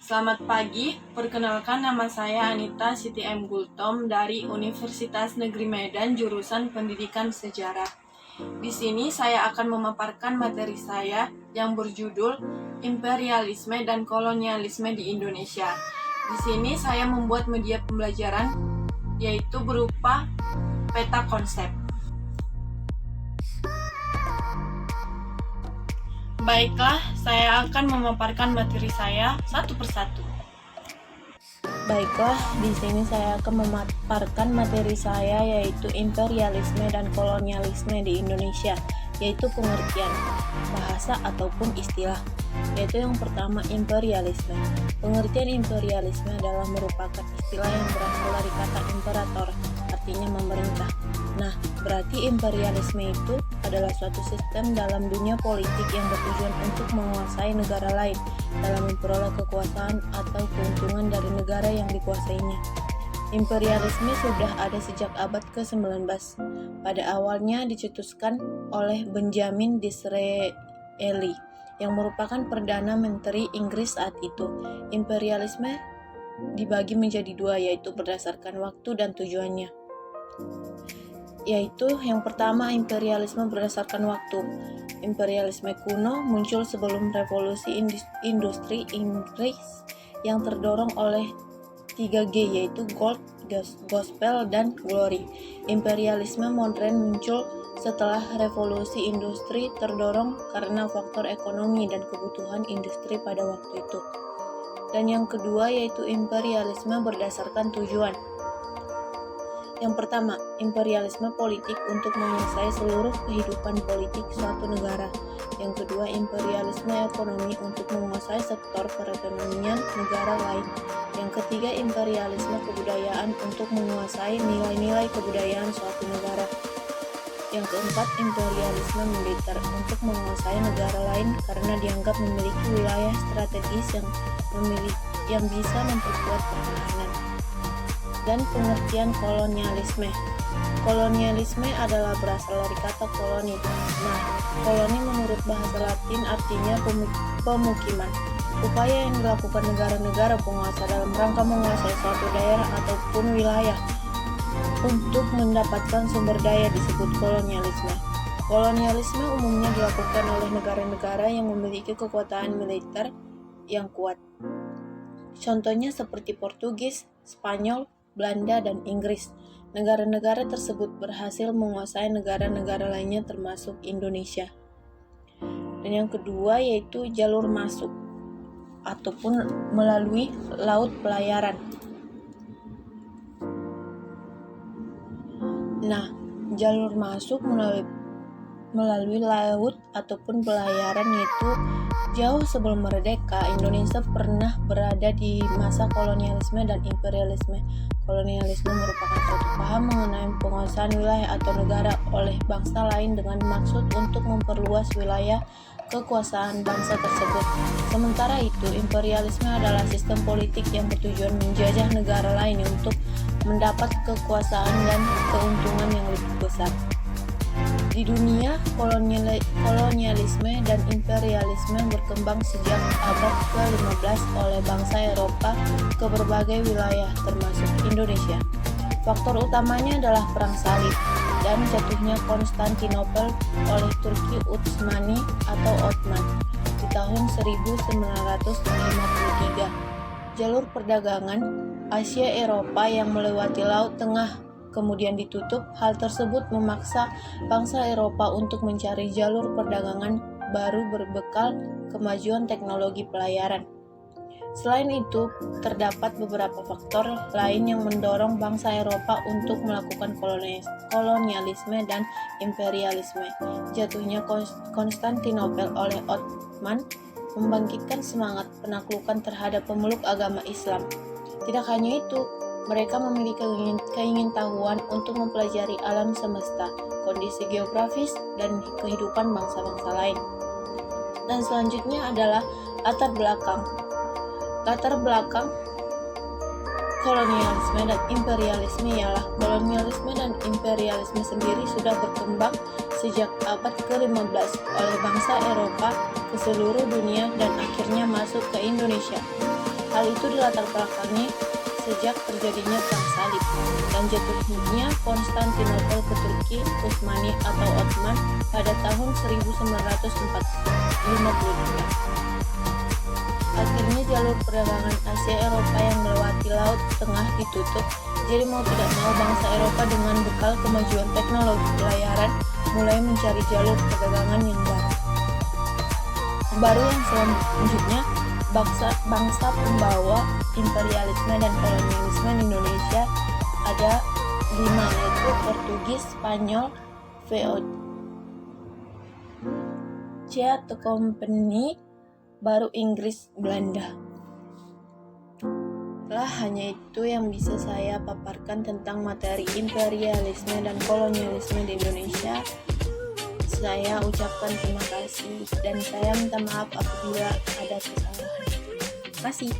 Selamat pagi, perkenalkan nama saya Anita Siti M. Gultom dari Universitas Negeri Medan jurusan Pendidikan Sejarah. Di sini saya akan memaparkan materi saya yang berjudul Imperialisme dan Kolonialisme di Indonesia. Di sini saya membuat media pembelajaran yaitu berupa peta konsep. Baiklah, saya akan memaparkan materi saya satu persatu. Baiklah, di sini saya akan memaparkan materi saya yaitu imperialisme dan kolonialisme di Indonesia, yaitu pengertian, bahasa ataupun istilah. Yaitu yang pertama imperialisme. Pengertian imperialisme adalah merupakan istilah yang berasal dari kata imperator, artinya memerintah. Nah, berarti imperialisme itu adalah suatu sistem dalam dunia politik yang bertujuan untuk menguasai negara lain dalam memperoleh kekuasaan atau keuntungan dari negara yang dikuasainya. Imperialisme sudah ada sejak abad ke-19. Pada awalnya dicetuskan oleh Benjamin Disraeli yang merupakan Perdana Menteri Inggris saat itu. Imperialisme dibagi menjadi dua, yaitu berdasarkan waktu dan tujuannya. Yaitu yang pertama, imperialisme berdasarkan waktu. Imperialisme kuno muncul sebelum revolusi industri Inggris yang terdorong oleh 3G, yaitu Gold, Gospel, dan Glory. Imperialisme modern muncul setelah revolusi industri terdorong karena faktor ekonomi dan kebutuhan industri pada waktu itu. Dan yang kedua yaitu imperialisme berdasarkan tujuan. Yang pertama, imperialisme politik untuk menguasai seluruh kehidupan politik suatu negara. Yang kedua, imperialisme ekonomi untuk menguasai sektor perekonomian negara lain. Yang ketiga, imperialisme kebudayaan untuk menguasai nilai-nilai kebudayaan suatu negara. Yang keempat, imperialisme militer untuk menguasai negara lain karena dianggap memiliki wilayah strategis yang bisa memperkuat pertahanan. Dan pengertian kolonialisme. Kolonialisme adalah berasal dari kata koloni. Nah, koloni menurut bahasa Latin artinya pemukiman. Upaya yang dilakukan negara-negara penguasa dalam rangka menguasai suatu daerah ataupun wilayah untuk mendapatkan sumber daya disebut kolonialisme. Kolonialisme umumnya dilakukan oleh negara-negara yang memiliki kekuatan militer yang kuat. Contohnya seperti Portugis, Spanyol, Belanda, dan Inggris. Negara-negara tersebut berhasil menguasai negara-negara lainnya termasuk Indonesia. Dan yang kedua yaitu jalur masuk ataupun melalui laut pelayaran. Nah, jalur masuk melalui laut ataupun pelayaran yaitu jauh sebelum merdeka, Indonesia pernah berada di masa kolonialisme dan imperialisme. Kolonialisme merupakan suatu paham mengenai penguasaan wilayah atau negara oleh bangsa lain dengan maksud untuk memperluas wilayah kekuasaan bangsa tersebut. Sementara itu, imperialisme adalah sistem politik yang bertujuan menjajah negara lain untuk mendapat kekuasaan dan keuntungan yang lebih besar. Di dunia, kolonialisme dan imperialisme berkembang sejak abad ke-15 oleh bangsa Eropa ke berbagai wilayah termasuk Indonesia. Faktor utamanya adalah Perang Salib dan jatuhnya Konstantinopel oleh Turki Utsmani atau Ottoman di tahun 1953. Jalur perdagangan Asia-Eropa yang melewati Laut Tengah kemudian ditutup. Hal tersebut memaksa bangsa Eropa untuk mencari jalur perdagangan baru berbekal kemajuan teknologi pelayaran. Selain itu, terdapat beberapa faktor lain yang mendorong bangsa Eropa untuk melakukan kolonialisme dan imperialisme. Jatuhnya Konstantinopel oleh Ottoman membangkitkan semangat penaklukan terhadap pemeluk agama Islam. Tidak hanya itu, mereka memiliki keingintahuan untuk mempelajari alam semesta, kondisi geografis, dan kehidupan bangsa-bangsa lain. Dan selanjutnya adalah latar belakang. Latar belakang kolonialisme dan imperialisme ialah kolonialisme dan imperialisme sendiri sudah berkembang sejak abad ke-15 oleh bangsa Eropa ke seluruh dunia dan akhirnya masuk ke Indonesia. Hal itu dilatar belakangi sejak terjadinya Perang Salib dan jatuhnya Konstantinopel ke Turki Utsmani atau Ottoman pada tahun 1952. Akhirnya jalur perdagangan Asia Eropa yang melewati Laut Tengah ditutup, jadi mau tidak mau bangsa Eropa dengan bekal kemajuan teknologi pelayaran mulai mencari jalur perdagangan yang baru yang selanjutnya bangsa pembawa imperialisme dan kolonialisme di Indonesia ada 5, yaitu Portugis, Spanyol, VOC atau Company, baru Inggris, Belanda. Hanya itu yang bisa saya paparkan tentang materi imperialisme dan kolonialisme di Indonesia. Saya ucapkan terima kasih dan saya minta maaf apabila ada kesalahan. Terima kasih.